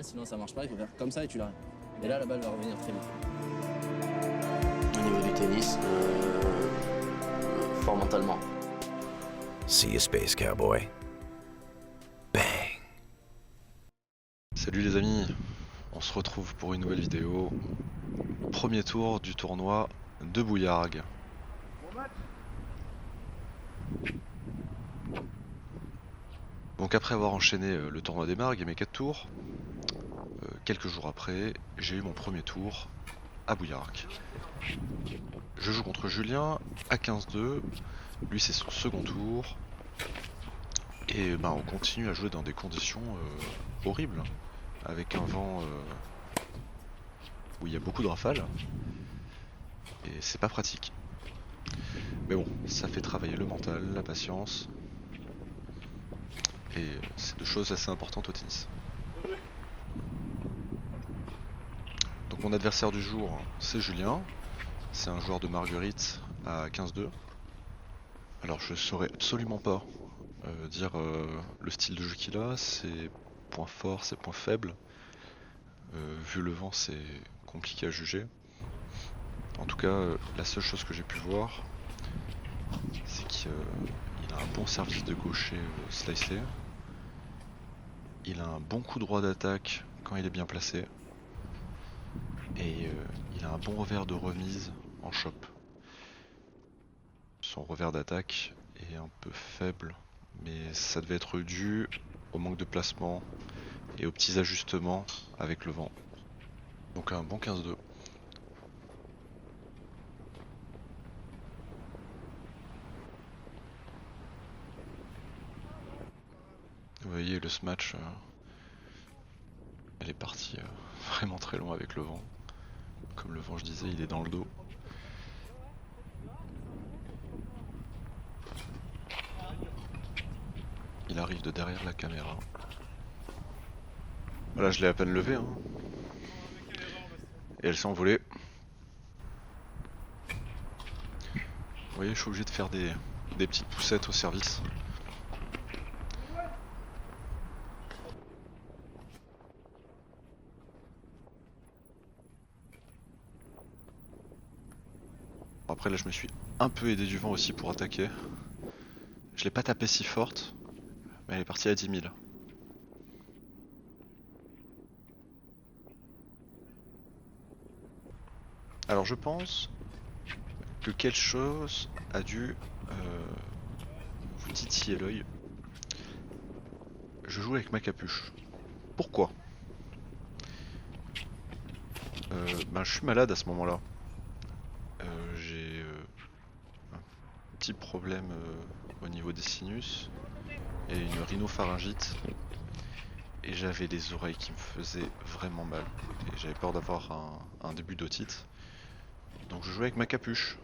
Sinon ça marche pas, il faut faire comme ça et tu l'arrêtes. Et là, la balle va revenir très vite. Au niveau du tennis, fort mentalement. See you, Space Cowboy. Bang. Salut les amis, on se retrouve pour une nouvelle vidéo. Premier tour du tournoi de Bouillargues. Donc après avoir enchaîné le tournoi des Margues et mes 4 tours, quelques jours après, j'ai eu mon premier tour à Bouillargues. Je joue contre Julien à 15-2, lui c'est son second tour. Et on continue à jouer dans des conditions horribles, avec un vent où il y a beaucoup de rafales, et c'est pas pratique. Mais bon, ça fait travailler le mental, la patience, et c'est deux choses assez importantes au tennis. Donc mon adversaire du jour, c'est Julien, c'est un joueur de Marguerite à 15-2. Alors je saurais absolument pas dire le style de jeu qu'il a, ses points forts, ses points faibles. Vu le vent, c'est compliqué à juger. En tout cas, la seule chose que j'ai pu voir, c'est qu'il a un bon service de gaucher slicé. Il a un bon coup droit d'attaque quand il est bien placé. Et il a un bon revers de remise en chop. Son revers d'attaque est un peu faible, mais ça devait être dû au manque de placement et aux petits ajustements avec le vent. Donc un bon 15-2. Vous voyez, le smash, elle est partie vraiment très loin avec le vent. Comme le vent, je disais, il est dans le dos. Il arrive de derrière la caméra. Voilà, je l'ai à peine levé, hein. Et elle s'est envolée. Vous voyez, je suis obligé de faire des petites poussettes au service. Après là je me suis un peu aidé du vent aussi pour attaquer. Je l'ai pas tapé si forte, mais elle est partie à 10 000. Alors je pense que quelque chose a dû vous titiller l'œil. Je joue avec ma capuche. Pourquoi? Je suis malade à ce moment-là. J'ai un petit problème au niveau des sinus et une rhinopharyngite. Et j'avais les oreilles qui me faisaient vraiment mal. Et j'avais peur d'avoir un début d'otite. Donc je jouais avec ma capuche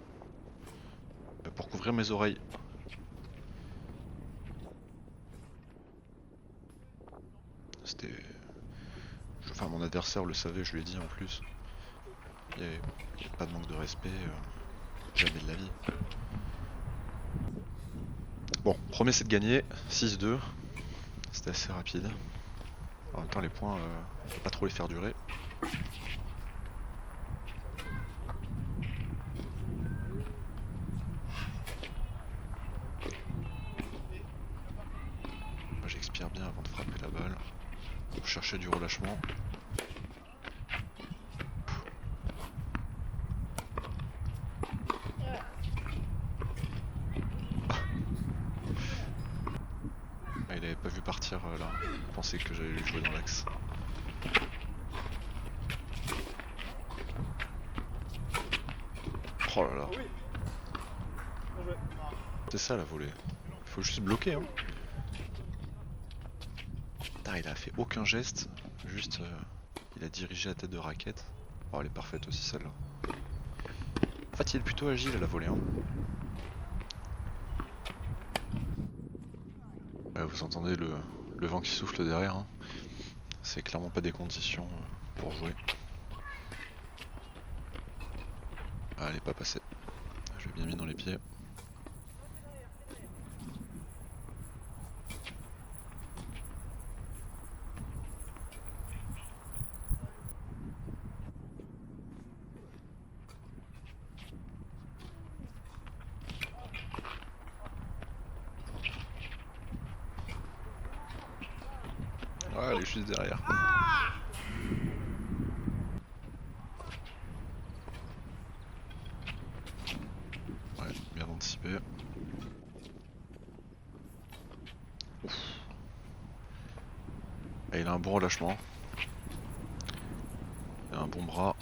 pour couvrir mes oreilles. C'était... Enfin mon adversaire le savait, je lui ai dit en plus. Il n'y avait pas de manque de respect, jamais de la vie. Bon, premier set gagné, 6-2. C'était assez rapide. En même temps les points, faut pas trop les faire durer. Moi j'expire bien avant de frapper la balle. Pour chercher du relâchement. Ah, il avait pas vu partir là. Il pensait que j'allais lui jouer dans l'axe. Oh là là. C'est ça la volée. Il faut juste bloquer hein. Putain, il a fait aucun geste. Juste il a dirigé la tête de raquette. Oh elle est parfaite aussi celle-là. En fait il est plutôt agile à la volée hein. Vous entendez le vent qui souffle derrière hein. C'est clairement pas des conditions pour jouer. Ah, elle est pas passée. Je l'ai bien mis dans les pieds. Elle est juste derrière. Ouais, bien anticipé. Ouf. Et il a un bon relâchement. Il a un bon bras.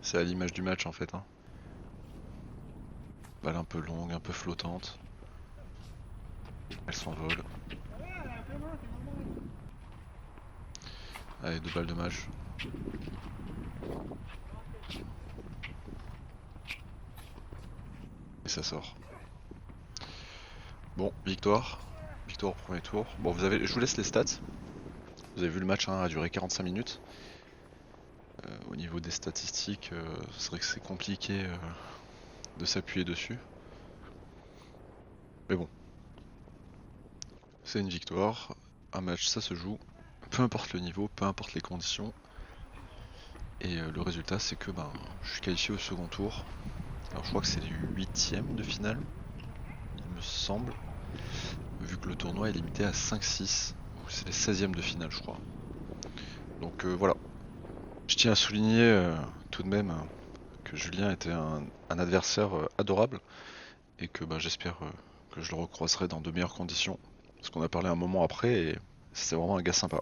C'est à l'image du match en fait. Hein. Balle un peu longue, un peu flottante. Elle s'envole. Allez, 2 balles de match. Et ça sort. Bon, victoire. Victoire au premier tour. Bon, je vous laisse les stats. Vous avez vu le match, hein, a duré 45 minutes. Au niveau des statistiques, c'est vrai que c'est compliqué de s'appuyer dessus. Mais bon. C'est une victoire. Un match, ça se joue. Peu importe le niveau, peu importe les conditions. Et le résultat, c'est que je suis qualifié au second tour. Alors je crois que c'est les 8e de finale, il me semble. Vu que le tournoi est limité à 5-6. C'est les 16e de finale, je crois. Donc voilà. Je tiens à souligner tout de même que Julien était un adversaire adorable. Et que j'espère que je le recroiserai dans de meilleures conditions. Parce qu'on a parlé un moment après et c'est vraiment un gars sympa.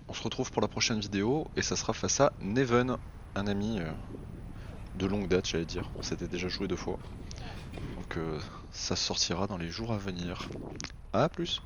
On se retrouve pour la prochaine vidéo et ça sera face à Neven, un ami de longue date, j'allais dire. On s'était déjà joué 2 fois. Donc ça sortira dans les jours à venir. A plus!